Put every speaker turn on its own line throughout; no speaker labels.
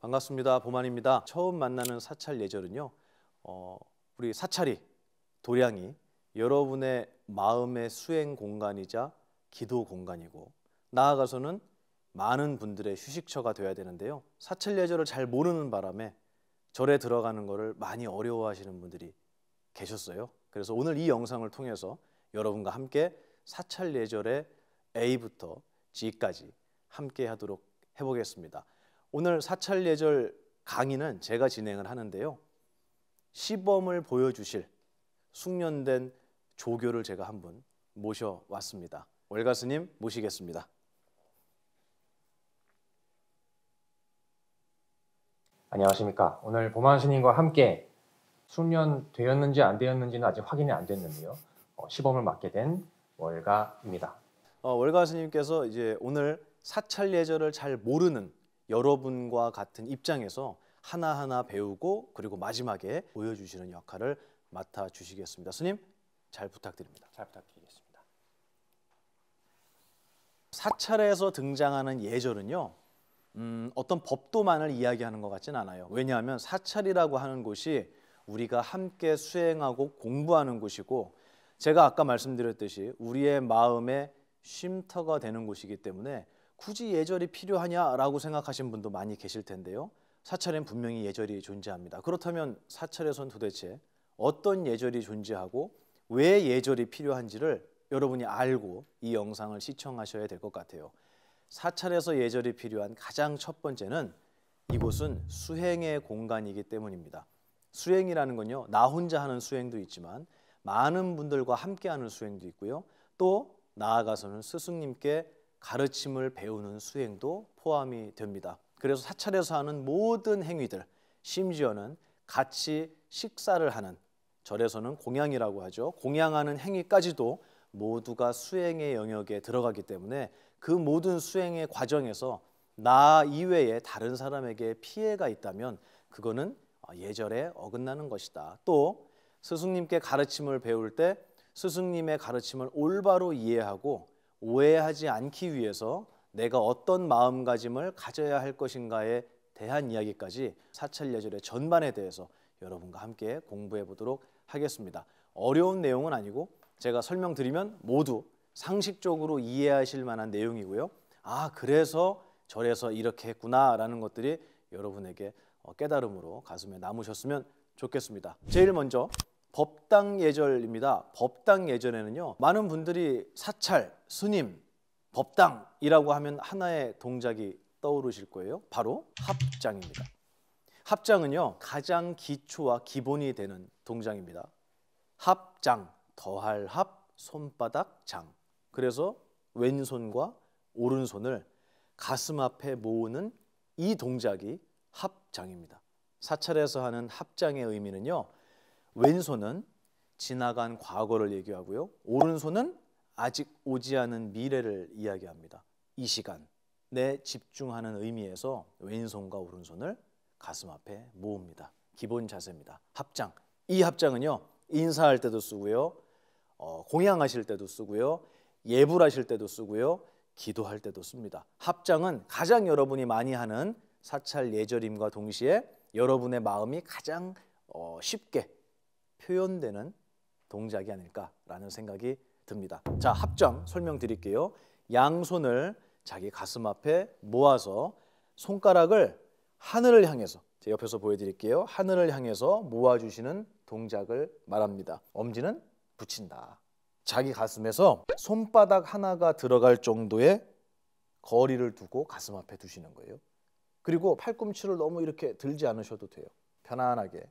반갑습니다. 보만입니다. 처음 만나는 사찰 예절은요. 우리 사찰이, 도량이 여러분의 마음의 수행 공간이자 기도 공간이고 나아가서는 많은 분들의 휴식처가 되어야 되는데요. 사찰 예절을 잘 모르는 바람에 절에 들어가는 것을 많이 어려워하시는 분들이 계셨어요. 그래서 오늘 이 영상을 통해서 여러분과 함께 사찰 예절의 A부터 G까지 함께 하도록 해보겠습니다. 오늘 사찰 예절 강의는 제가 진행을 하는데요. 시범을 보여주실 숙련된 조교를 제가 한 분 모셔왔습니다. 월가 스님 모시겠습니다.
안녕하십니까. 오늘 보만 스님과 함께 숙련되었는지 안 되었는지는 아직 확인이 안 됐는데요. 시범을 맡게 된 월가입니다.
월가 스님께서 이제 오늘 사찰 예절을 잘 모르는 여러분과 같은 입장에서 하나하나 배우고 그리고 마지막에 보여주시는 역할을 맡아주시겠습니다. 스님 잘 부탁드립니다.
잘 부탁드리겠습니다.
사찰에서 등장하는 예절은요. 어떤 법도만을 이야기하는 것 같지는 않아요. 왜냐하면 사찰이라고 하는 곳이 우리가 함께 수행하고 공부하는 곳이고 제가 아까 말씀드렸듯이 우리의 마음의 쉼터가 되는 곳이기 때문에 굳이 예절이 필요하냐라고 생각하시는 분도 많이 계실 텐데요. 사찰엔 분명히 예절이 존재합니다. 그렇다면 사찰에선 도대체 어떤 예절이 존재하고 왜 예절이 필요한지를 여러분이 알고 이 영상을 시청하셔야 될 것 같아요. 사찰에서 예절이 필요한 가장 첫 번째는 이곳은 수행의 공간이기 때문입니다. 수행이라는 건요, 나 혼자 하는 수행도 있지만 많은 분들과 함께 하는 수행도 있고요. 또 나아가서는 스승님께 가르침을 배우는 수행도 포함이 됩니다. 그래서 사찰에서 하는 모든 행위들, 심지어는 같이 식사를 하는, 절에서는 공양이라고 하죠. 공양하는 행위까지도 모두가 수행의 영역에 들어가기 때문에 그 모든 수행의 과정에서 나 이외에 다른 사람에게 피해가 있다면 그거는 예절에 어긋나는 것이다. 또 스승님께 가르침을 배울 때 스승님의 가르침을 올바로 이해하고 오해하지 않기 위해서 내가 어떤 마음가짐을 가져야 할 것인가에 대한 이야기까지 사찰 예절의 전반에 대해서 여러분과 함께 공부해 보도록 하겠습니다. 어려운 내용은 아니고 제가 설명드리면 모두 상식적으로 이해하실 만한 내용이고요. 아, 그래서 절에서 이렇게 했구나라는 것들이 여러분에게 깨달음으로 가슴에 남으셨으면 좋겠습니다. 제일 먼저 법당 예절입니다. 법당 예절에는요, 많은 분들이 사찰, 스님, 법당이라고 하면 하나의 동작이 떠오르실 거예요. 바로 합장입니다. 합장은요, 가장 기초와 기본이 되는 동작입니다. 합장, 더할 합, 손바닥 장. 그래서 왼손과 오른손을 가슴 앞에 모으는 이 동작이 합장입니다. 사찰에서 하는 합장의 의미는요, 왼손은 지나간 과거를 얘기하고요, 오른손은 아직 오지 않은 미래를 이야기합니다. 이 시간에 집중하는 의미에서 왼손과 오른손을 가슴 앞에 모읍니다. 기본 자세입니다. 합장. 이 합장은요, 인사할 때도 쓰고요, 공양하실 때도 쓰고요, 예불하실 때도 쓰고요, 기도할 때도 씁니다. 합장은 가장 여러분이 많이 하는 사찰 예절임과 동시에 여러분의 마음이 가장 쉽게 표현되는 동작이 아닐까라는 생각이 듭니다. 자, 합장 설명드릴게요. 양손을 자기 가슴 앞에 모아서 손가락을 하늘을 향해서, 제 옆에서 보여드릴게요. 하늘을 향해서 모아주시는 동작을 말합니다. 엄지는 붙인다. 자기 가슴에서 손바닥 하나가 들어갈 정도의 거리를 두고 가슴 앞에 두시는 거예요. 그리고 팔꿈치를 너무 이렇게 들지 않으셔도 돼요. 편안하게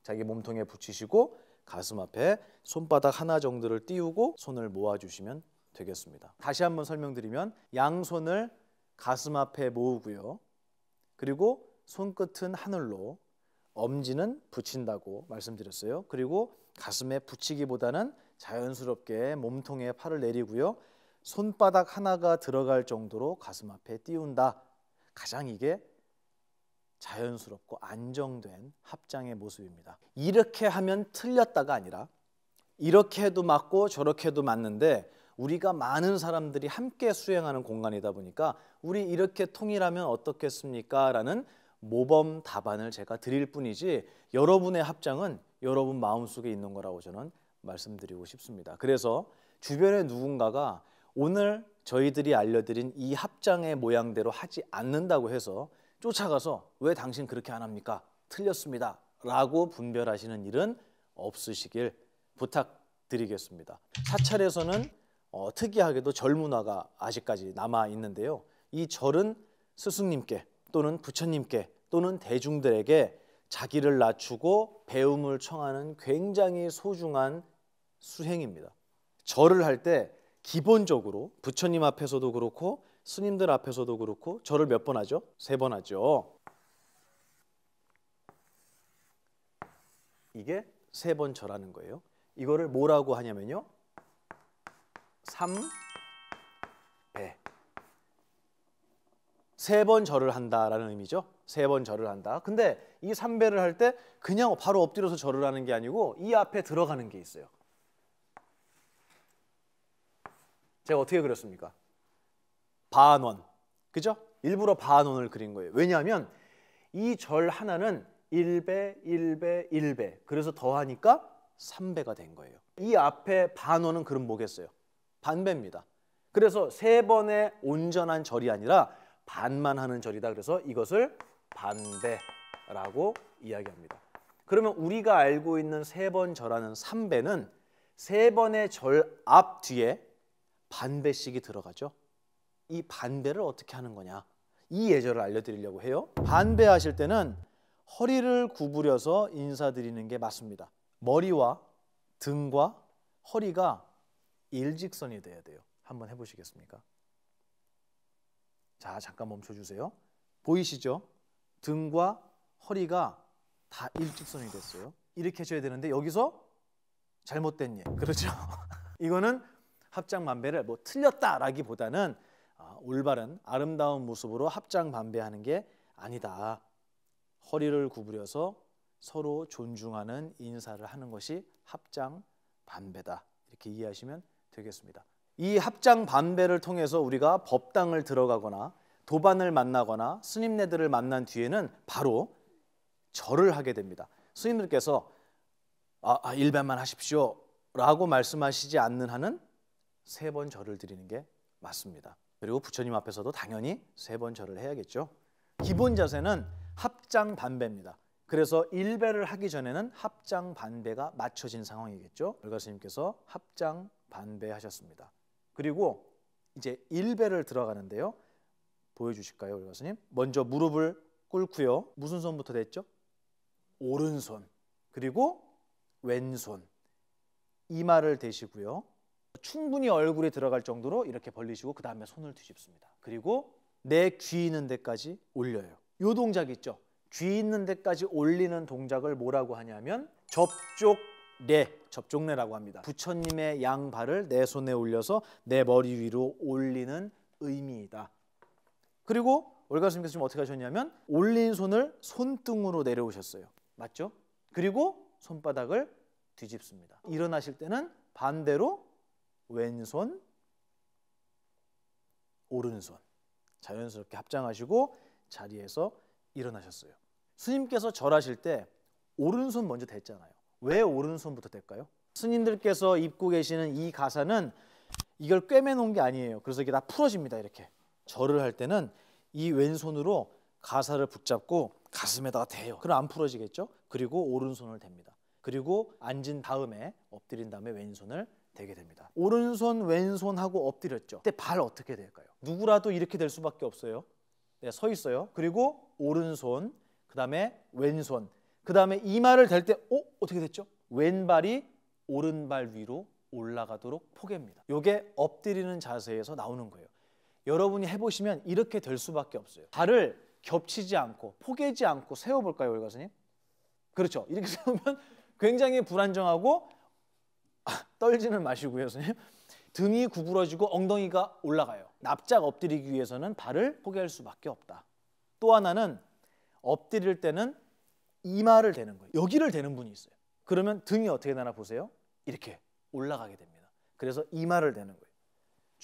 자기 몸통에 붙이시고 가슴 앞에 손바닥 하나 정도를 띄우고 손을 모아주시면 되겠습니다. 다시 한번 설명드리면 양손을 가슴 앞에 모으고요. 그리고 손끝은 하늘로, 엄지는 붙인다고 말씀드렸어요. 그리고 가슴에 붙이기보다는 자연스럽게 몸통에 팔을 내리고요. 손바닥 하나가 들어갈 정도로 가슴 앞에 띄운다. 가장 이게 자연스럽고 안정된 합장의 모습입니다. 이렇게 하면 틀렸다가 아니라 이렇게 해도 맞고 저렇게 해도 맞는데 우리가 많은 사람들이 함께 수행하는 공간이다 보니까 우리 이렇게 통일하면 어떻겠습니까? 라는 모범 답안을 제가 드릴 뿐이지 여러분의 합장은 여러분 마음속에 있는 거라고 저는 말씀드리고 싶습니다. 그래서 주변에 누군가가 오늘 저희들이 알려드린 이 합장의 모양대로 하지 않는다고 해서 쫓아가서 왜 당신 그렇게 안 합니까? 틀렸습니다. 라고 분별하시는 일은 없으시길 부탁드리겠습니다. 사찰에서는 특이하게도 절 문화가 아직까지 남아 있는데요. 이 절은 스승님께 또는 부처님께 또는 대중들에게 자기를 낮추고 배움을 청하는 굉장히 소중한 수행입니다. 절을 할 때 기본적으로 부처님 앞에서도 그렇고 스님들 앞에서도 그렇고 절을 몇 번 하죠? 3번 하죠. 이게 3번 절하는 거예요. 이거를 뭐라고 하냐면요. 3배. 3번 절을 한다라는 의미죠. 3번 절을 한다. 근데 이 3배를 할 때 그냥 바로 엎드려서 절을 하는 게 아니고 이 앞에 들어가는 게 있어요. 제가 어떻게 그렸습니까? 반원. 그죠? 일부러 반원을 그린 거예요. 왜냐하면 이 절 하나는 1배, 1배, 1배. 그래서 더하니까 3배가 된 거예요. 이 앞에 반원은 그럼 뭐겠어요? 반배입니다. 그래서 3번의 온전한 절이 아니라 반만 하는 절이다. 그래서 이것을 반배라고 이야기합니다. 그러면 우리가 알고 있는 3번 절하는 3배는 3번의 절 앞 뒤에 반배씩이 들어가죠. 이 반배를 어떻게 하는 거냐? 이 예절을 알려드리려고 해요. 반배하실 때는 허리를 구부려서 인사드리는 게 맞습니다. 머리와 등과 허리가 일직선이 돼야 돼요. 한번 해보시겠습니까? 자, 잠깐 멈춰주세요. 보이시죠? 등과 허리가 다 일직선이 됐어요. 이렇게 해줘야 되는데 여기서 잘못된 예. 그렇죠? 이거는 합장반배를 뭐 틀렸다라기보다는 올바른 아름다운 모습으로 합장반배하는 게 아니다. 허리를 구부려서 서로 존중하는 인사를 하는 것이 합장반배다. 이렇게 이해하시면 되겠습니다. 이 합장반배를 통해서 우리가 법당을 들어가거나 도반을 만나거나 스님네들을 만난 뒤에는 바로 절을 하게 됩니다. 스님들께서 1배만 하십시오 라고 말씀하시지 않는 한은 3번 절을 드리는 게 맞습니다. 그리고 부처님 앞에서도 당연히 3번 절을 해야겠죠. 기본 자세는 합장반배입니다. 그래서 1배를 하기 전에는 합장반배가 맞춰진 상황이겠죠. 월가 스님께서 합장반배 하셨습니다. 그리고 이제 1배를 들어가는데요. 보여주실까요, 월가 스님? 먼저 무릎을 꿇고요. 무슨 손부터 됐죠? 오른손. 그리고 왼손. 이마를 대시고요. 충분히 얼굴에 들어갈 정도로 이렇게 벌리시고 그 다음에 손을 뒤집습니다. 그리고 내 귀 있는 데까지 올려요. 이 동작 있죠? 귀 있는 데까지 올리는 동작을 뭐라고 하냐면 접종례라고 합니다. 부처님의 양발을 내 손에 올려서 내 머리 위로 올리는 의미이다. 그리고 월가 스님께서 지금 어떻게 하셨냐면 올린 손을 손등으로 내려오셨어요. 맞죠? 그리고 손바닥을 뒤집습니다. 일어나실 때는 반대로 왼손, 오른손 자연스럽게 합장하시고 자리에서 일어나셨어요. 스님께서 절하실 때 오른손 먼저 댔잖아요. 왜 오른손부터 댈까요? 스님들께서 입고 계시는 이 가사는 이걸 꿰매놓은 게 아니에요. 그래서 이게 다 풀어집니다. 이렇게 절을 할 때는 이 왼손으로 가사를 붙잡고 가슴에다가 대요. 그럼 안 풀어지겠죠? 그리고 오른손을 댑니다. 그리고 앉은 다음에 엎드린 다음에 왼손을 대게 됩니다. 오른손 왼손 하고 엎드렸죠. 그때 발 어떻게 될까요? 누구라도 이렇게 될 수밖에 없어요. 네, 서 있어요. 그리고 오른손, 그 다음에 왼손, 그 다음에 이마를 댈 때 어떻게 됐죠? 왼발이 오른발 위로 올라가도록 포개입니다. 이게 엎드리는 자세에서 나오는 거예요. 여러분이 해보시면 이렇게 될 수밖에 없어요. 발을 겹치지 않고 포개지 않고 세워볼까요, 월가 스님? 그렇죠. 이렇게 세우면 굉장히 불안정하고 떨지는 마시고요, 선생님. 등이 구부러지고 엉덩이가 올라가요. 납작 엎드리기 위해서는 발을 포개할 수밖에 없다. 또 하나는 엎드릴 때는 이마를 대는 거예요. 여기를 대는 분이 있어요. 그러면 등이 어떻게 되나 보세요. 이렇게 올라가게 됩니다. 그래서 이마를 대는 거예요.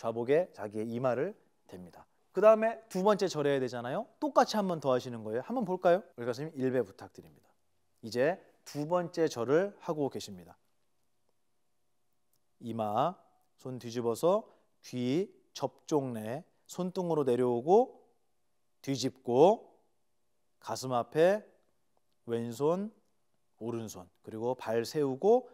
좌복에 자기의 이마를 댑니다. 그 다음에 두 번째 절해야 되잖아요. 똑같이 한 번 더 하시는 거예요. 한번 볼까요? 우리 가수님 일배 부탁드립니다. 이제 두 번째 절을 하고 계십니다. 이마, 손 뒤집어서 귀 접종내, 손등으로 내려오고 뒤집고 가슴 앞에 왼손, 오른손, 그리고 발 세우고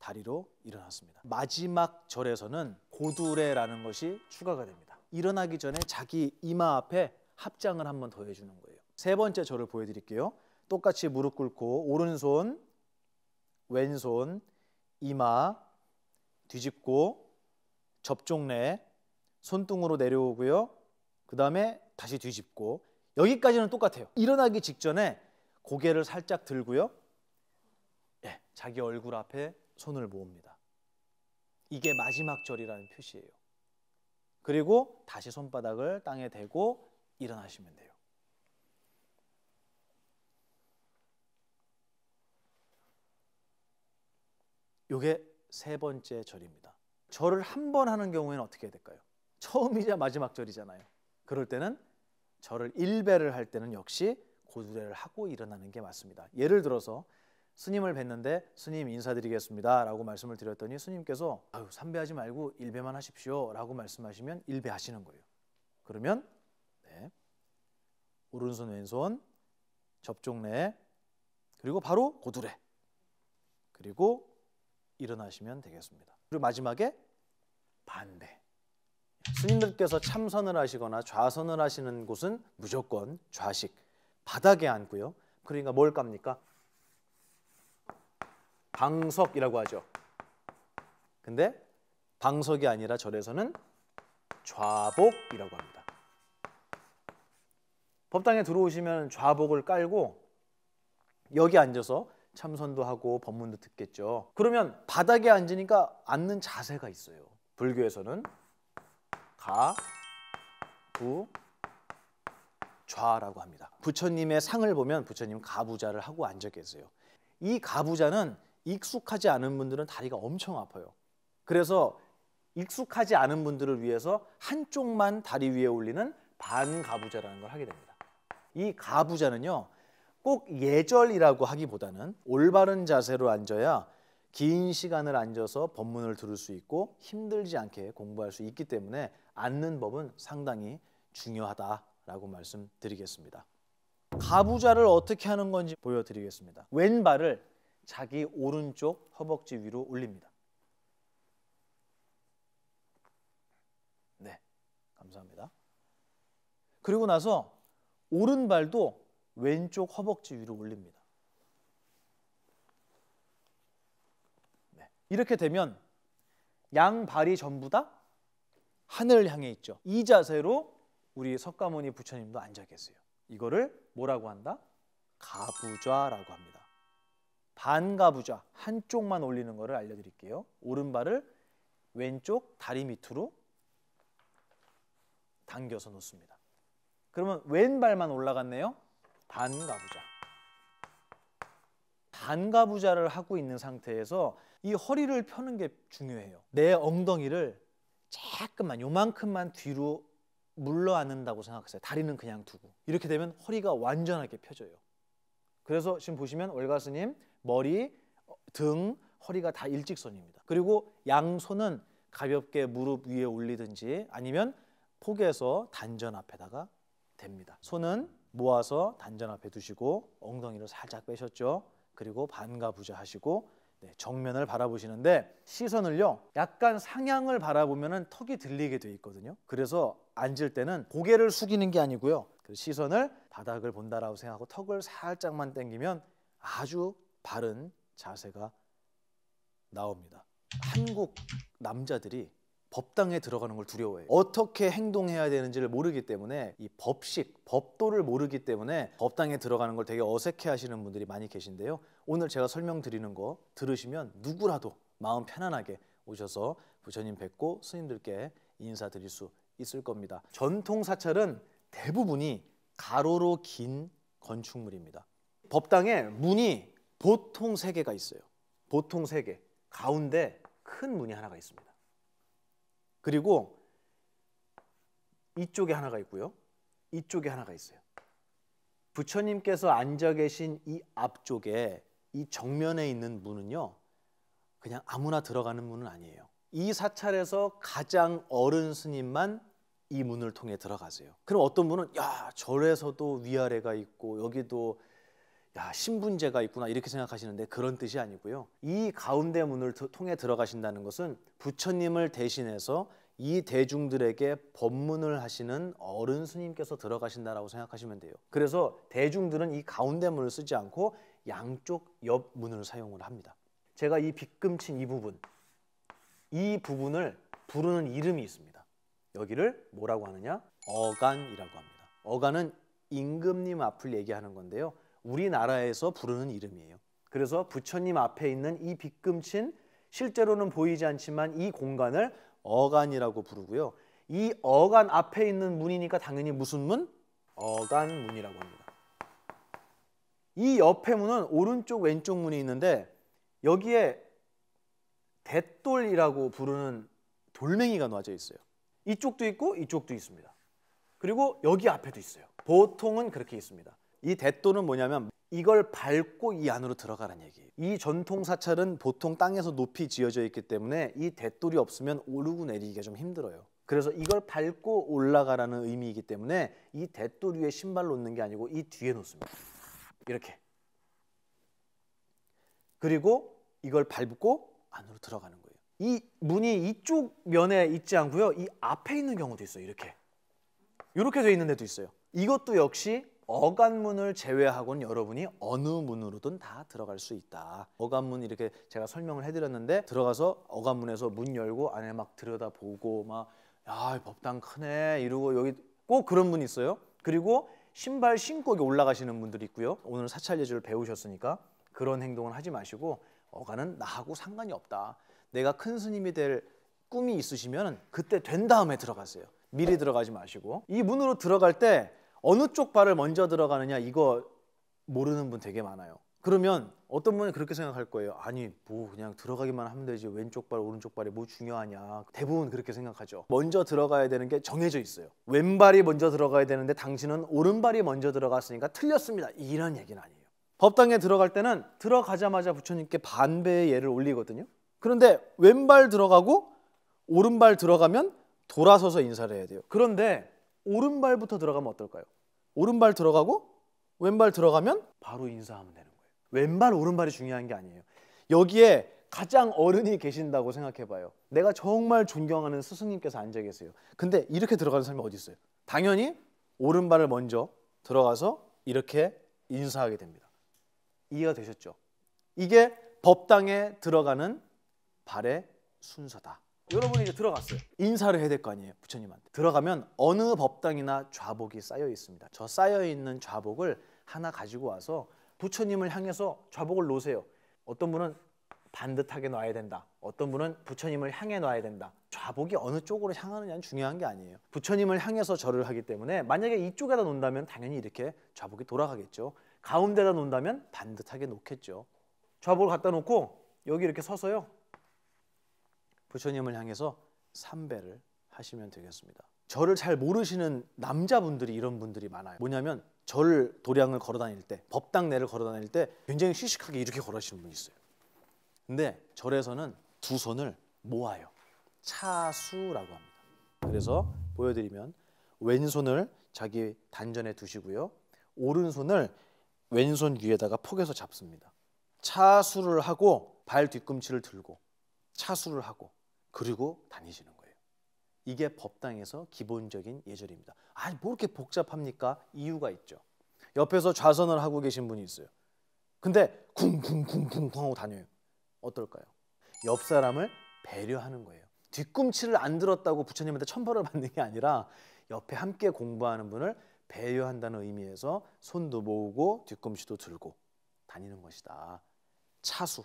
다리로 일어났습니다. 마지막 절에서는 고두레라는 것이 추가가 됩니다. 일어나기 전에 자기 이마 앞에 합장을 한번 더 해주는 거예요. 세 번째 절을 보여드릴게요. 똑같이 무릎 꿇고 오른손, 왼손, 이마 뒤집고 접종내, 손등으로 내려오고요. 그 다음에 다시 뒤집고, 여기까지는 똑같아요. 일어나기 직전에 고개를 살짝 들고요. 예, 자기 얼굴 앞에 손을 모읍니다. 이게 마지막 절이라는 표시예요. 그리고 다시 손바닥을 땅에 대고 일어나시면 돼요. 이게 세 번째 절입니다. 절을 한 번 하는 경우에는 어떻게 해야 될까요? 처음이자 마지막 절이잖아요. 그럴 때는 절을 1배를 할 때는 역시 고두레를 하고 일어나는 게 맞습니다. 예를 들어서 스님을 뵀는데 스님 인사드리겠습니다 라고 말씀을 드렸더니 스님께서 3배 하지 말고 1배만 하십시오 라고 말씀하시면 1배 하시는 거예요. 그러면 네, 오른손 왼손 접종내, 그리고 바로 고두레, 그리고 일어나시면 되겠습니다. 그리고 마지막에 반배. 스님들께서 참선을 하시거나 좌선을 하시는 곳은 무조건 좌식, 바닥에 앉고요. 그러니까 뭘 깝니까? 방석이라고 하죠. 근데 방석이 아니라 절에서는 좌복이라고 합니다. 법당에 들어오시면 좌복을 깔고 여기 앉아서 참선도 하고 법문도 듣겠죠. 그러면 바닥에 앉으니까 앉는 자세가 있어요. 불교에서는 가, 부, 좌라고 합니다. 부처님의 상을 보면 부처님 가부좌를 하고 앉아 계세요. 이 가부좌는 익숙하지 않은 분들은 다리가 엄청 아파요. 그래서 익숙하지 않은 분들을 위해서 한쪽만 다리 위에 올리는 반가부좌라는 걸 하게 됩니다. 이 가부좌는요, 꼭 예절이라고 하기보다는 올바른 자세로 앉아야 긴 시간을 앉아서 법문을 들을 수 있고 힘들지 않게 공부할 수 있기 때문에 앉는 법은 상당히 중요하다라고 말씀드리겠습니다. 가부좌를 어떻게 하는 건지 보여드리겠습니다. 왼발을 자기 오른쪽 허벅지 위로 올립니다. 네, 감사합니다. 그리고 나서 오른발도 왼쪽 허벅지 위로 올립니다. 네, 이렇게 되면 양발이 전부 다 하늘을 향해 있죠. 이 자세로 우리 석가모니 부처님도 앉아 계세요. 이거를 뭐라고 한다? 가부좌라고 합니다. 반가부좌, 한쪽만 올리는 거를 알려드릴게요. 오른발을 왼쪽 다리 밑으로 당겨서 놓습니다. 그러면 왼발만 올라갔네요. 반가부좌. 반가부좌를 하고 있는 상태에서 이 허리를 펴는 게 중요해요. 내 엉덩이를 조금만, 요만큼만 뒤로 물러 앉는다고 생각하세요. 다리는 그냥 두고. 이렇게 되면 허리가 완전하게 펴져요. 그래서 지금 보시면 월가스님 머리, 등, 허리가 다 일직선입니다. 그리고 양손은 가볍게 무릎 위에 올리든지 아니면 포개서 단전 앞에다가 댑니다. 손은 모아서 단전 앞에 두시고 엉덩이를 살짝 빼셨죠. 그리고 반가부좌 하시고 네, 정면을 바라보시는데 시선을요 약간 상향을 바라보면 턱이 들리게 돼 있거든요. 그래서 앉을 때는 고개를 숙이는 게 아니고요, 그 시선을 바닥을 본다라고 생각하고 턱을 살짝만 당기면 아주 바른 자세가 나옵니다. 한국 남자들이 법당에 들어가는 걸 두려워해요. 어떻게 행동해야 되는지를 모르기 때문에 이 법식, 법도를 모르기 때문에 법당에 들어가는 걸 되게 어색해하시는 분들이 많이 계신데요. 오늘 제가 설명드리는 거 들으시면 누구라도 마음 편안하게 오셔서 부처님 뵙고 스님들께 인사드릴 수 있을 겁니다. 전통 사찰은 대부분이 가로로 긴 건축물입니다. 법당에 문이 보통 3개가 있어요. 보통 3개. 가운데 큰 문이 하나가 있습니다. 그리고 이쪽에 하나가 있고요. 이쪽에 하나가 있어요. 부처님께서 앉아 계신 이 앞쪽에 이 정면에 있는 문은요, 그냥 아무나 들어가는 문은 아니에요. 이 사찰에서 가장 어른 스님만 이 문을 통해 들어가세요. 그럼 어떤 분은 야, 절에서도 위아래가 있고 여기도 야, 신분제가 있구나 이렇게 생각하시는데 그런 뜻이 아니고요. 이 가운데 문을 통해 들어가신다는 것은 부처님을 대신해서 이 대중들에게 법문을 하시는 어른 스님께서 들어가신다라고 생각하시면 돼요. 그래서 대중들은 이 가운데 문을 쓰지 않고 양쪽 옆 문을 사용을 합니다. 제가 이 빗금친 이 부분을 부르는 이름이 있습니다. 여기를 뭐라고 하느냐? 어간이라고 합니다. 어간은 임금님 앞을 얘기하는 건데요. 우리나라에서 부르는 이름이에요. 그래서 부처님 앞에 있는 이 빗금친, 실제로는 보이지 않지만 이 공간을 어간이라고 부르고요. 이 어간 앞에 있는 문이니까 당연히 무슨 문? 어간문이라고 합니다. 이 옆에 문은 오른쪽 왼쪽 문이 있는데 여기에 대돌이라고 부르는 돌멩이가 놔져 있어요. 이쪽도 있고 이쪽도 있습니다. 그리고 여기 앞에도 있어요. 보통은 그렇게 있습니다. 이 대돌은 뭐냐면 이걸 밟고 이 안으로 들어가라는 얘기예요. 이 전통 사찰은 보통 땅에서 높이 지어져 있기 때문에 이 대돌이 없으면 오르고 내리기가 좀 힘들어요. 그래서 이걸 밟고 올라가라는 의미이기 때문에 이 대돌 위에 신발 놓는 게 아니고 이 뒤에 놓습니다. 이렇게. 그리고 이걸 밟고 안으로 들어가는 거예요. 이 문이 이쪽 면에 있지 않고요. 이 앞에 있는 경우도 있어요. 이렇게 돼 있는 데도 있어요. 이것도 역시 어간문을 제외하고는 여러분이 어느 문으로든 다 들어갈 수 있다. 어간문 이렇게 제가 설명을 해드렸는데 들어가서 어간문에서 문 열고 안에 막 들여다보고 막 야, 법당 크네 이러고 여기 꼭 그런 분 있어요. 그리고 신발 신고 여기 올라가시는 분들이 있고요. 오늘 사찰 예절을 배우셨으니까 그런 행동을 하지 마시고 어간은 나하고 상관이 없다. 내가 큰 스님이 될 꿈이 있으시면 그때 된 다음에 들어가세요. 미리 들어가지 마시고. 이 문으로 들어갈 때 어느 쪽 발을 먼저 들어가느냐 이거 모르는 분 되게 많아요. 그러면 어떤 분이 그렇게 생각할 거예요. 아니 뭐 그냥 들어가기만 하면 되지 왼쪽 발 오른쪽 발이 뭐 중요하냐. 대부분 그렇게 생각하죠. 먼저 들어가야 되는 게 정해져 있어요. 왼발이 먼저 들어가야 되는데 당신은 오른발이 먼저 들어갔으니까 틀렸습니다. 이런 얘기는 아니에요. 법당에 들어갈 때는 들어가자마자 부처님께 반배의 예를 올리거든요. 그런데 왼발 들어가고 오른발 들어가면 돌아서서 인사를 해야 돼요. 그런데 오른발부터 들어가면 어떨까요? 오른발 들어가고 왼발 들어가면 바로 인사하면 되는 거예요. 왼발 오른발이 중요한 게 아니에요. 여기에 가장 어른이 계신다고 생각해봐요. 내가 정말 존경하는 스승님께서 앉아 계세요. 근데 이렇게 들어가는 사람이 어디 있어요? 당연히 오른발을 먼저 들어가서 이렇게 인사하게 됩니다. 이해가 되셨죠? 이게 법당에 들어가는 발의 순서다. 여러분이 이제 들어갔어요. 인사를 해야 될 거 아니에요, 부처님한테. 들어가면 어느 법당이나 좌복이 쌓여 있습니다. 저 쌓여 있는 좌복을 하나 가지고 와서 부처님을 향해서 좌복을 놓으세요. 어떤 분은 반듯하게 놔야 된다. 어떤 분은 부처님을 향해 놔야 된다. 좌복이 어느 쪽으로 향하느냐는 중요한 게 아니에요. 부처님을 향해서 절을 하기 때문에 만약에 이쪽에다 놓는다면 당연히 이렇게 좌복이 돌아가겠죠. 가운데다 놓는다면 반듯하게 놓겠죠. 좌복을 갖다 놓고 여기 이렇게 서서요. 부처님을 향해서 삼배를 하시면 되겠습니다. 절을 잘 모르시는 남자분들이 이런 분들이 많아요. 뭐냐면 절 도량을 걸어 다닐 때, 법당 내를 걸어 다닐 때 굉장히 씩씩하게 이렇게 걸으시는 분이 있어요. 근데 절에서는 두 손을 모아요. 차수라고 합니다. 그래서 보여드리면 왼손을 자기 단전에 두시고요. 오른손을 왼손 위에다가 포개서 잡습니다. 차수를 하고 발 뒤꿈치를 들고 차수를 하고 그리고 다니시는 거예요. 이게 법당에서 기본적인 예절입니다. 아니 뭐 이렇게 복잡합니까? 이유가 있죠. 옆에서 좌선을 하고 계신 분이 있어요. 근데 쿵쿵쿵쿵 하고 다녀요. 어떨까요? 옆 사람을 배려하는 거예요. 뒤꿈치를 안 들었다고 부처님한테 천벌을 받는 게 아니라 옆에 함께 공부하는 분을 배려한다는 의미에서 손도 모으고 뒤꿈치도 들고 다니는 것이다. 차수.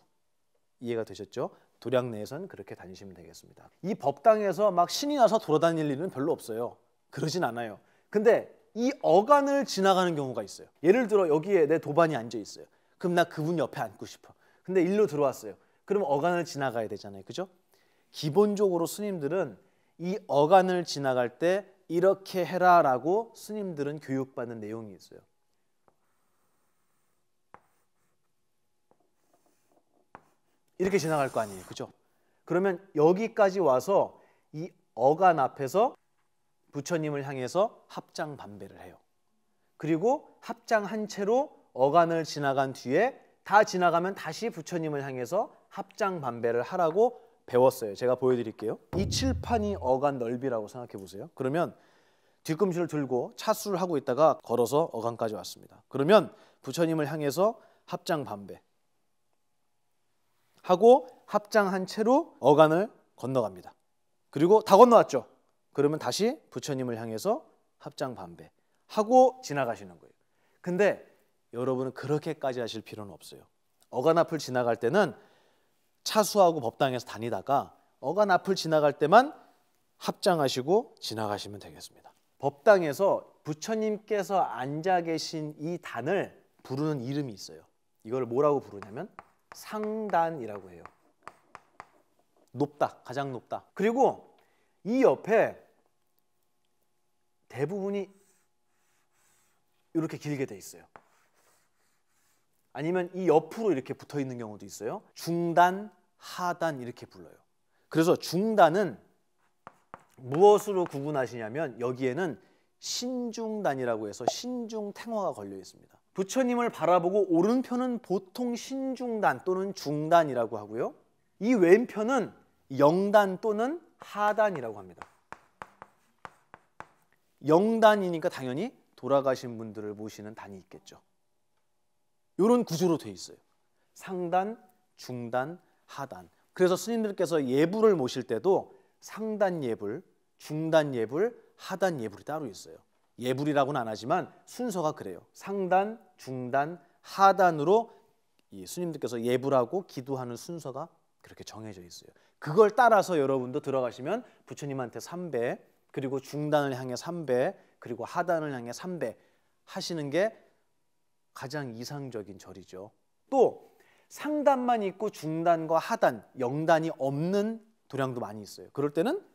이해가 되셨죠? 도량 내에서는 그렇게 다니시면 되겠습니다. 이 법당에서 막 신이 나서 돌아다닐 일은 별로 없어요. 그러진 않아요. 근데 이 어간을 지나가는 경우가 있어요. 예를 들어 여기에 내 도반이 앉아 있어요. 그럼 나 그분 옆에 앉고 싶어. 근데 일로 들어왔어요. 그럼 어간을 지나가야 되잖아요. 그죠? 기본적으로 스님들은 이 어간을 지나갈 때 이렇게 해라라고 스님들은 교육받는 내용이 있어요. 이렇게 지나갈 거 아니에요, 그죠? 그러면 여기까지 와서 이 어간 앞에서 부처님을 향해서 합장 반배를 해요. 그리고 합장한 채로 어간을 지나간 뒤에 다 지나가면 다시 부처님을 향해서 합장 반배를 하라고 배웠어요. 제가 보여드릴게요. 이 칠판이 어간 넓이라고 생각해 보세요. 그러면 뒤꿈치를 들고 차수를 하고 있다가 걸어서 어간까지 왔습니다. 그러면 부처님을 향해서 합장 반배 하고 합장한 채로 어간을 건너갑니다. 그리고 다 건너왔죠. 그러면 다시 부처님을 향해서 합장 반배 하고 지나가시는 거예요. 근데 여러분은 그렇게까지 하실 필요는 없어요. 어간 앞을 지나갈 때는 차수하고 법당에서 다니다가 어간 앞을 지나갈 때만 합장하시고 지나가시면 되겠습니다. 법당에서 부처님께서 앉아 계신 이 단을 부르는 이름이 있어요. 이걸 뭐라고 부르냐면 상단이라고 해요. 높다, 가장 높다. 그리고 이 옆에 대부분이 이렇게 길게 돼 있어요. 아니면 이 옆으로 이렇게 붙어 있는 경우도 있어요. 중단, 하단 이렇게 불러요. 그래서 중단은 무엇으로 구분하시냐면 여기에는 신중단이라고 해서 신중탱화가 걸려 있습니다. 부처님을 바라보고 오른편은 보통 신중단 또는 중단이라고 하고요. 이 왼편은 영단 또는 하단이라고 합니다. 영단이니까 당연히 돌아가신 분들을 모시는 단이 있겠죠. 이런 구조로 돼 있어요. 상단, 중단, 하단. 그래서 스님들께서 예불을 모실 때도 상단 예불, 중단 예불, 하단 예불이 따로 있어요. 예불이라고는 안 하지만 순서가 그래요. 상단, 중단, 하단으로 이 스님들께서 예불하고 기도하는 순서가 그렇게 정해져 있어요. 그걸 따라서 여러분도 들어가시면 부처님한테 3배, 그리고 중단을 향해 3배, 그리고 하단을 향해 3배 하시는 게 가장 이상적인 절이죠. 또 상단만 있고 중단과 하단, 영단이 없는 도량도 많이 있어요. 그럴 때는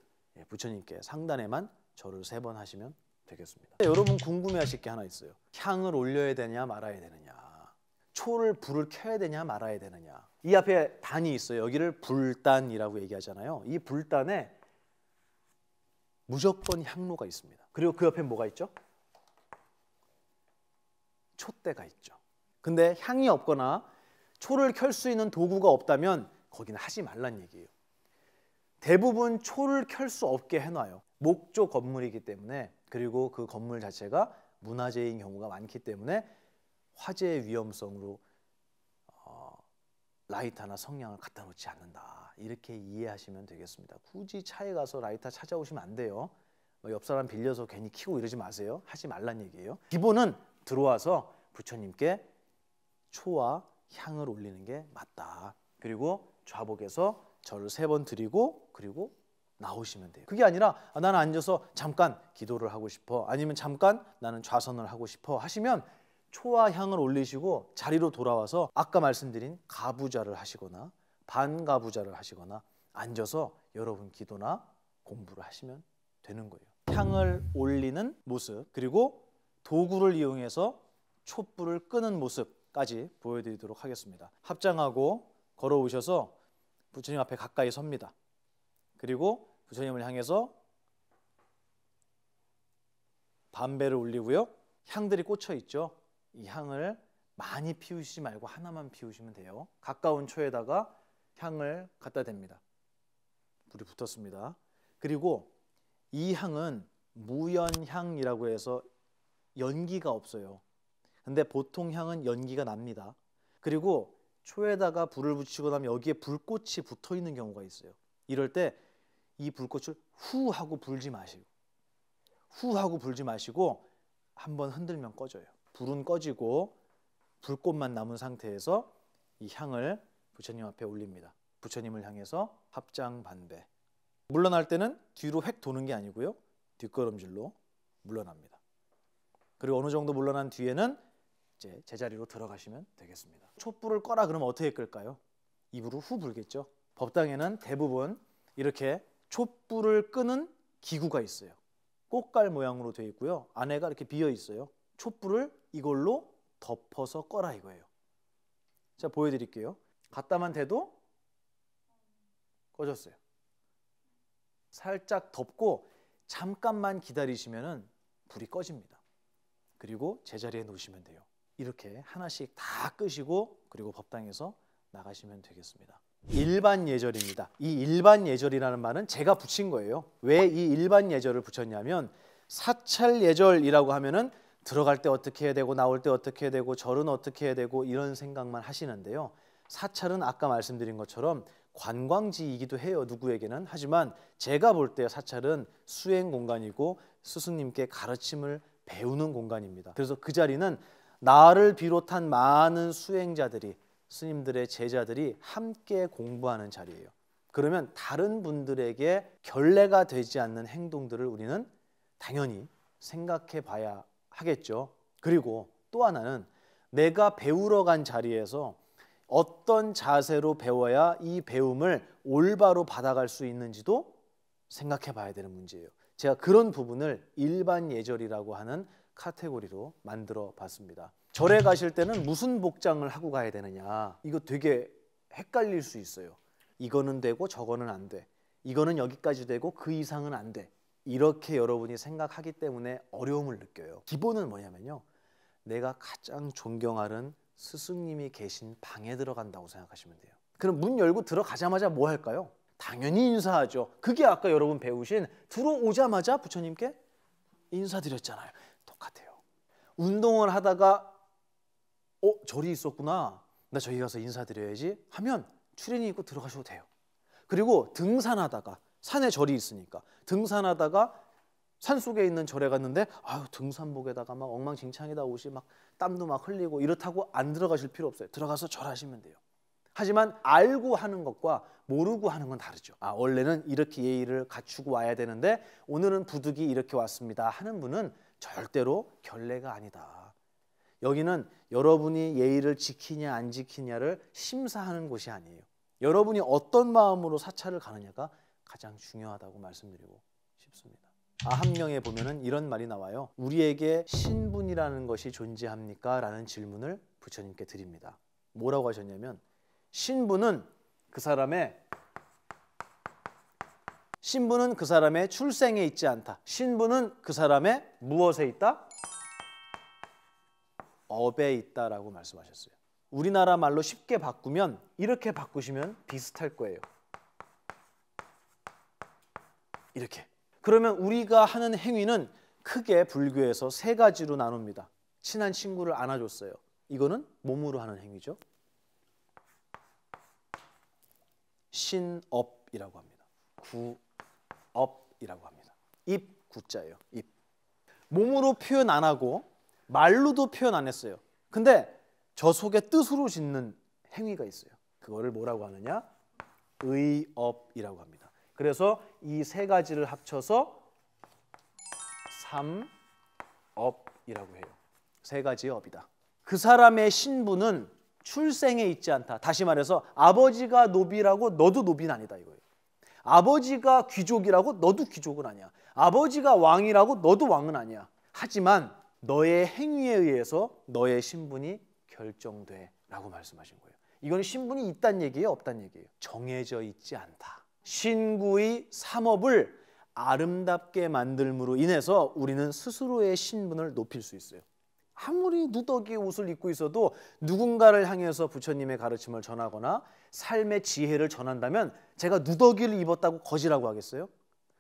부처님께 상단에만 절을 3번 하시면 되겠습니다. 여러분 궁금해하실 게 하나 있어요. 향을 올려야 되냐 말아야 되느냐, 초를 불을 켜야 되냐 말아야 되느냐. 이 앞에 단이 있어요. 여기를 불단이라고 얘기하잖아요. 이 불단에 무조건 향로가 있습니다. 그리고 그 옆에 뭐가 있죠? 촛대가 있죠. 근데 향이 없거나 초를 켤 수 있는 도구가 없다면 거기는 하지 말란 얘기예요. 대부분 초를 켤 수 없게 해놔요. 목조 건물이기 때문에, 그리고 그 건물 자체가 문화재인 경우가 많기 때문에 화재 위험성으로 라이터나 성냥을 갖다 놓지 않는다. 이렇게 이해하시면 되겠습니다. 굳이 차에 가서 라이터 찾아오시면 안 돼요. 옆 사람 빌려서 괜히 켜고 이러지 마세요. 하지 말란 얘기예요. 기본은 들어와서 부처님께 초와 향을 올리는 게 맞다. 그리고 좌복에서 절을 3번 드리고 그리고 나오시면 돼요. 그게 아니라 나는 앉아서 잠깐 기도를 하고 싶어, 아니면 잠깐 나는 좌선을 하고 싶어 하시면 초와 향을 올리시고 자리로 돌아와서 아까 말씀드린 가부좌를 하시거나 반가부좌를 하시거나 앉아서 여러분 기도나 공부를 하시면 되는 거예요. 향을 올리는 모습, 그리고 도구를 이용해서 촛불을 끄는 모습까지 보여드리도록 하겠습니다. 합장하고 걸어오셔서 부처님 앞에 가까이 섭니다. 그리고 부처님을 향해서 반배를 올리고요. 향들이 꽂혀 있죠. 이 향을 많이 피우시지 말고 하나만 피우시면 돼요. 가까운 초에다가 향을 갖다 댑니다. 불이 붙었습니다. 그리고 이 향은 무연향이라고 해서 연기가 없어요. 근데 보통 향은 연기가 납니다. 그리고 초에다가 불을 붙이고 나면 여기에 불꽃이 붙어 있는 경우가 있어요. 이럴 때 이 불꽃을 후 하고 불지 마시고, 후 하고 불지 마시고 한번 흔들면 꺼져요. 불은 꺼지고 불꽃만 남은 상태에서 이 향을 부처님 앞에 올립니다. 부처님을 향해서 합장 반배. 물러날 때는 뒤로 획 도는 게 아니고요, 뒷걸음질로 물러납니다. 그리고 어느 정도 물러난 뒤에는 이제 제자리로 들어가시면 되겠습니다. 촛불을 꺼라 그러면 어떻게 끌까요? 입으로 후 불겠죠. 법당에는 대부분 이렇게 촛불을 끄는 기구가 있어요. 꽃갈 모양으로 되어 있고요. 안에가 이렇게 비어 있어요. 촛불을 이걸로 덮어서 꺼라 이거예요. 자, 보여드릴게요. 갖다만 대도 꺼졌어요. 살짝 덮고 잠깐만 기다리시면은 불이 꺼집니다. 그리고 제자리에 놓으시면 돼요. 이렇게 하나씩 다 끄시고 그리고 법당에서 나가시면 되겠습니다. 일반 예절입니다. 이 일반 예절이라는 말은 제가 붙인 거예요. 왜 이 일반 예절을 붙였냐면 사찰 예절이라고 하면은 들어갈 때 어떻게 해야 되고 나올 때 어떻게 해야 되고 절은 어떻게 해야 되고 이런 생각만 하시는데요. 사찰은 아까 말씀드린 것처럼 관광지이기도 해요. 누구에게는. 하지만 제가 볼 때 사찰은 수행 공간이고 스승님께 가르침을 배우는 공간입니다. 그래서 그 자리는 나를 비롯한 많은 수행자들이 스님들의 제자들이 함께 공부하는 자리예요. 그러면 다른 분들에게 결례가 되지 않는 행동들을 우리는 당연히 생각해 봐야 하겠죠. 그리고 또 하나는 내가 배우러 간 자리에서 어떤 자세로 배워야 이 배움을 올바로 받아갈 수 있는지도 생각해 봐야 되는 문제예요. 제가 그런 부분을 일반 예절이라고 하는 카테고리로 만들어 봤습니다. 절에 가실 때는 무슨 복장을 하고 가야 되느냐, 이거 되게 헷갈릴 수 있어요. 이거는 되고 저거는 안 돼. 이거는 여기까지 되고 그 이상은 안 돼. 이렇게 여러분이 생각하기 때문에 어려움을 느껴요. 기본은 뭐냐면요, 내가 가장 존경하는 스승님이 계신 방에 들어간다고 생각하시면 돼요. 그럼 문 열고 들어가자마자 뭐 할까요? 당연히 인사하죠. 그게 아까 여러분 배우신 들어오자마자 부처님께 인사드렸잖아요. 똑같아요. 운동을 하다가 절이 있었구나, 나 저기 가서 인사드려야지 하면 추리닝 입고 들어가셔도 돼요. 그리고 등산하다가, 산에 절이 있으니까 등산하다가 산속에 있는 절에 갔는데 등산복에다가 막 엉망진창이다, 옷이 막 땀도 막 흘리고 이렇다고 안 들어가실 필요 없어요. 들어가서 절하시면 돼요. 하지만 알고 하는 것과 모르고 하는 건 다르죠. 원래는 이렇게 예의를 갖추고 와야 되는데 오늘은 부득이 이렇게 왔습니다 하는 분은 절대로 결례가 아니다. 여기는 여러분이 예의를 지키냐 안 지키냐를 심사하는 곳이 아니에요. 여러분이 어떤 마음으로 사찰을 가느냐가 가장 중요하다고 말씀드리고 싶습니다. 아함경에 보면은 이런 말이 나와요. 우리에게 신분이라는 것이 존재합니까? 라는 질문을 부처님께 드립니다. 뭐라고 하셨냐면, 신분은 그 사람의 출생에 있지 않다. 신분은 그 사람의 무엇에 있다? 업에 있다라고 말씀하셨어요. 우리나라 말로 쉽게 바꾸면 이렇게 바꾸시면 비슷할 거예요. 이렇게. 그러면 우리가 하는 행위는 크게 불교에서 세 가지로 나눕니다. 친한 친구를 안아줬어요. 이거는 몸으로 하는 행위죠. 신업이라고 합니다. 구업이라고 합니다. 입, 구자예요. 입. 몸으로 표현 안 하고 말로도 표현 안 했어요. 근데 저 속에 뜻으로 짓는 행위가 있어요. 그거를 뭐라고 하느냐? 의업이라고 합니다. 그래서 이 세 가지를 합쳐서 삼업이라고 해요. 세 가지의 업이다. 그 사람의 신분은 출생에 있지 않다. 다시 말해서 아버지가 노비라고 너도 노비는 아니다 이거예요. 아버지가 귀족이라고 너도 귀족은 아니야. 아버지가 왕이라고 너도 왕은 아니야. 하지만 너의 행위에 의해서 너의 신분이 결정돼 라고 말씀하신 거예요. 이건 신분이 있다는 얘기예요, 없다는 얘기예요? 정해져 있지 않다. 신구의 삼업을 아름답게 만들므로 인해서 우리는 스스로의 신분을 높일 수 있어요. 아무리 누더기 옷을 입고 있어도 누군가를 향해서 부처님의 가르침을 전하거나 삶의 지혜를 전한다면 제가 누더기를 입었다고 거지라고 하겠어요?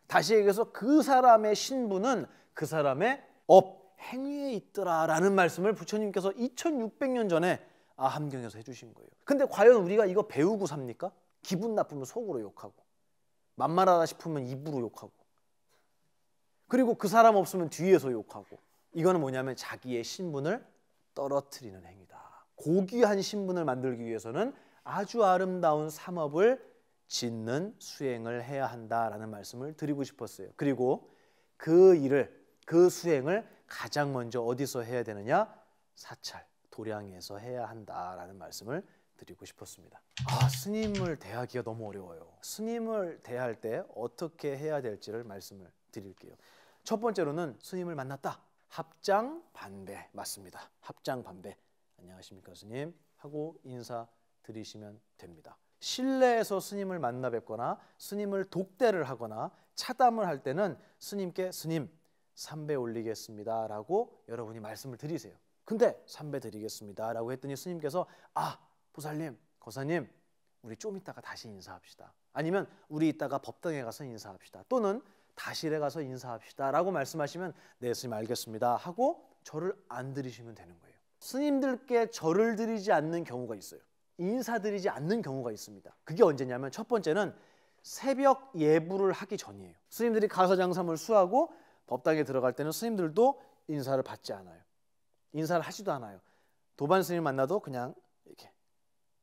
다시 얘기해서 그 사람의 신분은 그 사람의 행위에 있더라라는 말씀을 부처님께서 2600년 전에 아함경에서 해주신 거예요. 근데 과연 우리가 이거 배우고 삽니까? 기분 나쁘면 속으로 욕하고, 만만하다 싶으면 입으로 욕하고, 그리고 그 사람 없으면 뒤에서 욕하고. 이거는 뭐냐면 자기의 신분을 떨어뜨리는 행위다. 고귀한 신분을 만들기 위해서는 아주 아름다운 삼업을 짓는 수행을 해야 한다라는 말씀을 드리고 싶었어요. 그리고 그 수행을 가장 먼저 어디서 해야 되느냐? 사찰, 도량에서 해야 한다라는 말씀을 드리고 싶었습니다. 스님을 대하기가 너무 어려워요. 스님을 대할 때 어떻게 해야 될지를 말씀을 드릴게요. 첫 번째로는 스님을 만났다. 합장반배 맞습니다. 합장반배. 안녕하십니까 스님 하고 인사드리시면 됩니다. 실내에서 스님을 만나 뵙거나 스님을 독대를 하거나 차담을 할 때는 스님께 스님 삼배 올리겠습니다 라고 여러분이 말씀을 드리세요. 근데 삼배 드리겠습니다 라고 했더니 스님께서 보살님, 거사님 우리 좀 이따가 다시 인사합시다. 아니면 우리 이따가 법당에 가서 인사합시다. 또는 다실에 가서 인사합시다 라고 말씀하시면 네 스님 알겠습니다 하고 절을 안 드리시면 되는 거예요. 스님들께 절을 드리지 않는 경우가 있어요. 인사드리지 않는 경우가 있습니다. 그게 언제냐면 첫 번째는 새벽 예불을 하기 전이에요. 스님들이 가서장삼을 수하고 법당에 들어갈 때는 스님들도 인사를 받지 않아요. 인사를 하지도 않아요. 도반 스님 만나도 그냥 이렇게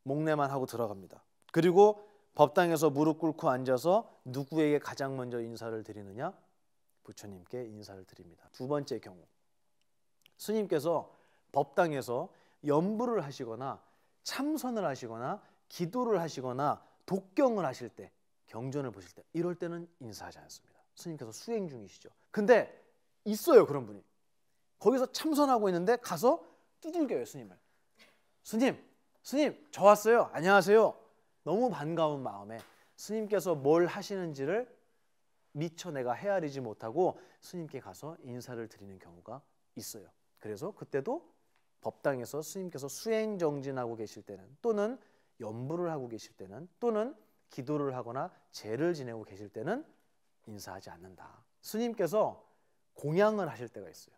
목례만 하고 들어갑니다. 그리고 법당에서 무릎 꿇고 앉아서 누구에게 가장 먼저 인사를 드리느냐? 부처님께 인사를 드립니다. 두 번째 경우, 스님께서 법당에서 연부를 하시거나 참선을 하시거나 기도를 하시거나 독경을 하실 때, 경전을 보실 때 이럴 때는 인사하지 않습니다. 스님께서 수행 중이시죠. 근데 있어요 그런 분이. 거기서 참선하고 있는데 가서 두들겨요 스님을. 스님 저 왔어요. 안녕하세요. 너무 반가운 마음에 스님께서 뭘 하시는지를 미처 내가 헤아리지 못하고 스님께 가서 인사를 드리는 경우가 있어요. 그래서 그때도 법당에서 스님께서 수행 정진하고 계실 때는, 또는 연부를 하고 계실 때는, 또는 기도를 하거나 제를 지내고 계실 때는 인사하지 않는다. 스님께서 공양을 하실 때가 있어요.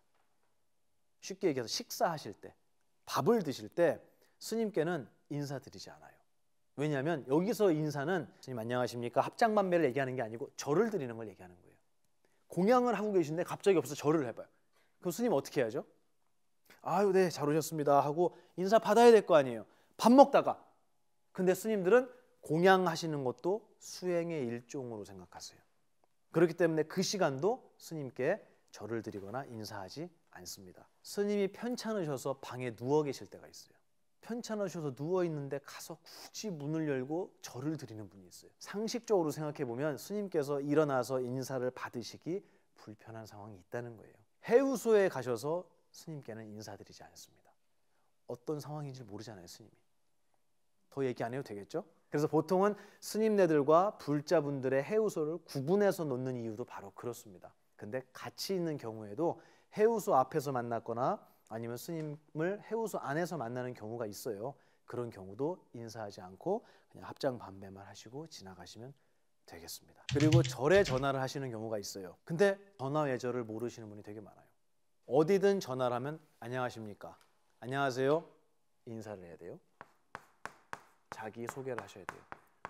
쉽게 얘기해서 식사하실 때, 밥을 드실 때 스님께는 인사드리지 않아요. 왜냐하면 여기서 인사는 스님 안녕하십니까 합장반배를 얘기하는 게 아니고 절을 드리는 걸 얘기하는 거예요. 공양을 하고 계신데 갑자기 없어서 절을 해봐요. 그럼 스님 어떻게 해야죠? 아유 네 잘 오셨습니다 하고 인사 받아야 될 거 아니에요. 밥 먹다가. 근데 스님들은 공양하시는 것도 수행의 일종으로 생각하세요. 그렇기 때문에 그 시간도 스님께 절을 드리거나 인사하지 않습니다. 스님이 편찮으셔서 방에 누워 계실 때가 있어요. 편찮으셔서 누워있는데 가서 굳이 문을 열고 절을 드리는 분이 있어요. 상식적으로 생각해 보면 스님께서 일어나서 인사를 받으시기 불편한 상황이 있다는 거예요. 해우소에 가셔서 스님께는 인사드리지 않습니다. 어떤 상황인지 모르잖아요 스님이. 더 얘기 안 해도 되겠죠? 그래서 보통은 스님네들과 불자분들의 해우소를 구분해서 놓는 이유도 바로 그렇습니다. 근데 같이 있는 경우에도 해우소 앞에서 만났거나 아니면 스님을 해우소 안에서 만나는 경우가 있어요. 그런 경우도 인사하지 않고 그냥 합장반배만 하시고 지나가시면 되겠습니다. 그리고 절에 전화를 하시는 경우가 있어요. 근데 전화 외절을 모르시는 분이 되게 많아요. 어디든 전화를 하면 안녕하십니까? 안녕하세요? 인사를 해야 돼요. 자기 소개를 하셔야 돼요.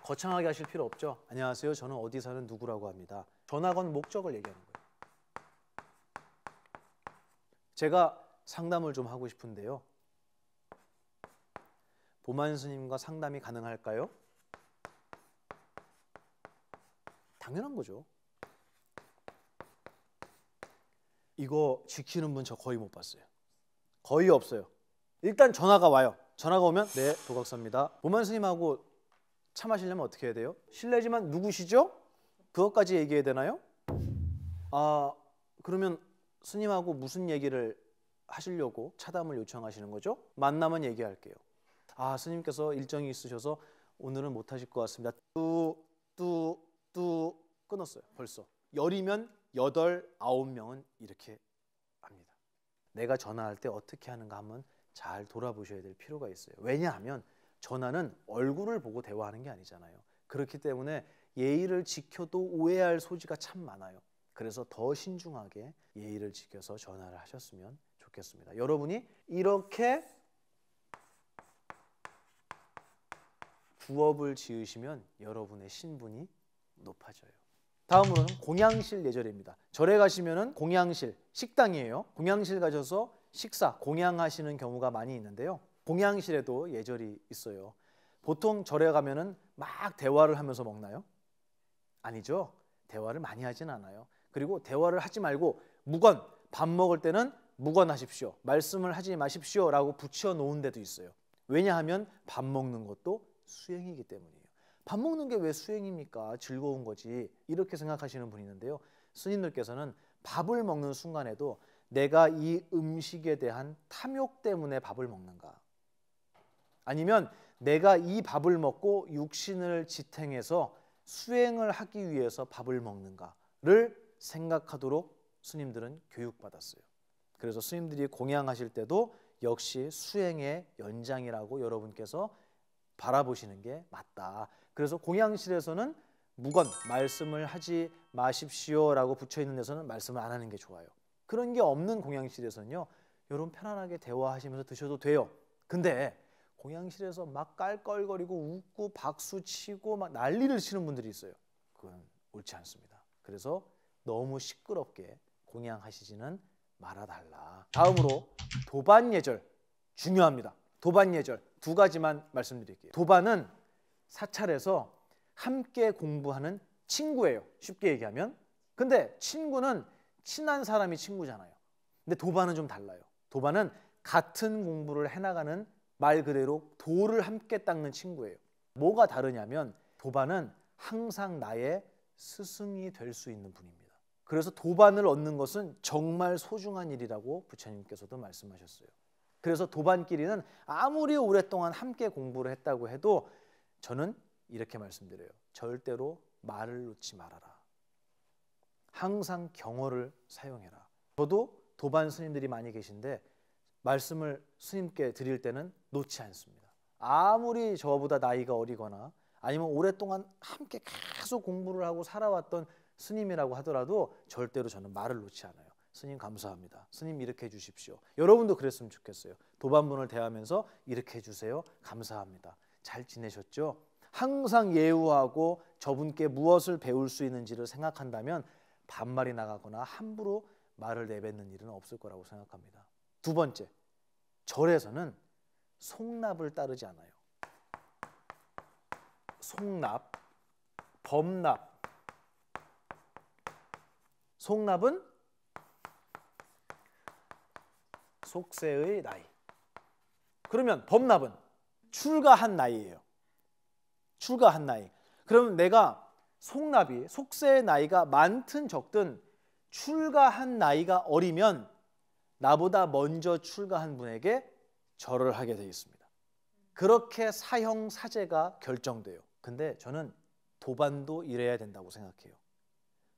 거창하게 하실 필요 없죠. 안녕하세요. 저는 어디 사는 누구라고 합니다. 전화 건 목적을 얘기하는 거예요. 제가 상담을 좀 하고 싶은데요. 보만 스님과 상담이 가능할까요? 당연한 거죠. 이거 지키는 분 저 거의 못 봤어요. 거의 없어요. 일단 전화가 와요. 전화가 오면 네 도각사입니다. 보만 스님하고 차 마시려면 어떻게 해야 돼요? 실례지만 누구시죠? 그것까지 얘기해야 되나요? 그러면 스님하고 무슨 얘기를 하시려고 차담을 요청하시는 거죠? 만나면 얘기할게요. 스님께서 일정이 있으셔서 오늘은 못 하실 것 같습니다. 뚜 끊었어요. 벌써 열이면 8, 9명은 이렇게 합니다. 내가 전화할 때 어떻게 하는가 한번 잘 돌아보셔야 될 필요가 있어요. 왜냐하면 전화는 얼굴을 보고 대화하는 게 아니잖아요. 그렇기 때문에 예의를 지켜도 오해할 소지가 참 많아요. 그래서 더 신중하게 예의를 지켜서 전화를 하셨으면 좋겠습니다. 여러분이 이렇게 구업을 지으시면 여러분의 신분이 높아져요. 다음으로는 공양실 예절입니다. 절에 가시면은 공양실, 식당이에요. 공양실 가셔서 식사, 공양하시는 경우가 많이 있는데요. 공양실에도 예절이 있어요. 보통 절에 가면은 막 대화를 하면서 먹나요? 아니죠. 대화를 많이 하진 않아요. 그리고 대화를 하지 말고 무건, 밥 먹을 때는 무건하십시오. 말씀을 하지 마십시오 라고 붙여 놓은 데도 있어요. 왜냐하면 밥 먹는 것도 수행이기 때문이에요. 밥 먹는 게 왜 수행입니까? 즐거운 거지. 이렇게 생각하시는 분이 있는데요. 스님들께서는 밥을 먹는 순간에도 내가 이 음식에 대한 탐욕 때문에 밥을 먹는가? 아니면 내가 이 밥을 먹고 육신을 지탱해서 수행을 하기 위해서 밥을 먹는가를 생각하도록 스님들은 교육받았어요. 그래서 스님들이 공양하실 때도 역시 수행의 연장이라고 여러분께서 바라보시는 게 맞다. 그래서 공양실에서는 무건 말씀을 하지 마십시오라고 붙여있는 데서는 말씀을 안 하는 게 좋아요. 그런 게 없는 공양실에서는요, 여러분 편안하게 대화하시면서 드셔도 돼요. 근데 공양실에서 막 깔깔거리고 웃고 박수 치고 막 난리를 치는 분들이 있어요. 그건 옳지 않습니다. 그래서 너무 시끄럽게 공양하시지는 말아달라. 다음으로 도반예절 중요합니다. 도반예절 두 가지만 말씀드릴게요. 도반은 사찰에서 함께 공부하는 친구예요. 쉽게 얘기하면. 근데 친구는 친한 사람이 친구잖아요. 근데 도반은 좀 달라요. 도반은 같은 공부를 해나가는 말 그대로 도를 함께 닦는 친구예요. 뭐가 다르냐면 도반은 항상 나의 스승이 될 수 있는 분입니다. 그래서 도반을 얻는 것은 정말 소중한 일이라고 부처님께서도 말씀하셨어요. 그래서 도반끼리는 아무리 오랫동안 함께 공부를 했다고 해도 저는 이렇게 말씀드려요. 절대로 말을 놓지 말아라. 항상 경어를 사용해라. 저도 도반 스님들이 많이 계신데 말씀을 스님께 드릴 때는 놓지 않습니다. 아무리 저보다 나이가 어리거나 아니면 오랫동안 함께 계속 공부를 하고 살아왔던 스님이라고 하더라도 절대로 저는 말을 놓지 않아요. 스님 감사합니다. 스님 이렇게 해주십시오. 여러분도 그랬으면 좋겠어요. 도반분을 대하면서 이렇게 해주세요. 감사합니다. 잘 지내셨죠? 항상 예우하고 저분께 무엇을 배울 수 있는지를 생각한다면 반말이 나가거나 함부로 말을 내뱉는 일은 없을 거라고 생각합니다. 두 번째, 절에서는 송납을 따르지 않아요. 송납, 범납. 송납은 속세의 나이. 그러면 범납은 출가한 나이예요. 출가한 나이. 그러면 내가 송납이 속세의 나이가 많든 적든 출가한 나이가 어리면 나보다 먼저 출가한 분에게 절을 하게 되어 있습니다. 그렇게 사형 사제가 결정돼요. 근데 저는 도반도 이래야 된다고 생각해요.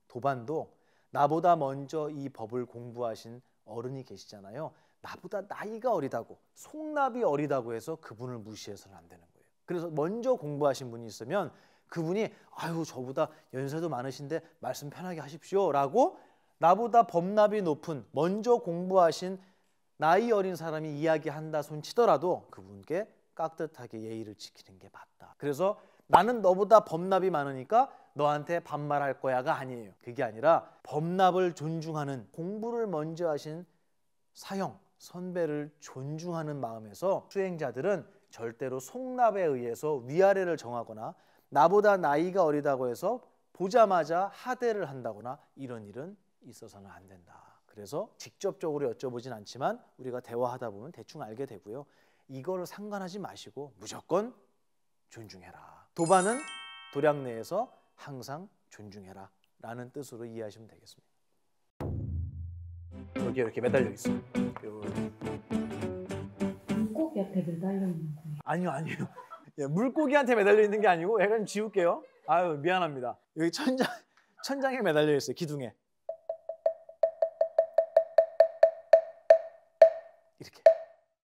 도반도 나보다 먼저 이 법을 공부하신 어른이 계시잖아요. 나보다 나이가 어리다고, 송납이 어리다고 해서 그분을 무시해서는 안 되는 거예요. 그래서 먼저 공부하신 분이 있으면 그분이 아유 저보다 연세도 많으신데 말씀 편하게 하십시오 라고 나보다 범납이 높은 먼저 공부하신 나이 어린 사람이 이야기한다 손 치더라도 그분께 깍듯하게 예의를 지키는 게 맞다. 그래서 나는 너보다 범납이 많으니까 너한테 반말할 거야가 아니에요. 그게 아니라 범납을 존중하는, 공부를 먼저 하신 사형, 선배를 존중하는 마음에서 수행자들은 절대로 송납에 의해서 위아래를 정하거나 나보다 나이가 어리다고 해서 보자마자 하대를 한다거나 이런 일은 있어서는 안 된다. 그래서 직접적으로 여쭤보진 않지만 우리가 대화하다 보면 대충 알게 되고요. 이걸 상관하지 마시고 무조건 존중해라. 도반은 도량 내에서 항상 존중해라 라는 뜻으로 이해하시면 되겠습니다. 여기 이렇게 매달려 있어요.
물고기 앞에 매달려 있는 거예요.
아니요. 예, 물고기한테 매달려 있는 게 아니고 제가 좀 지울게요. 아유 미안합니다. 여기 천장에 매달려 있어요. 기둥에. 이렇게.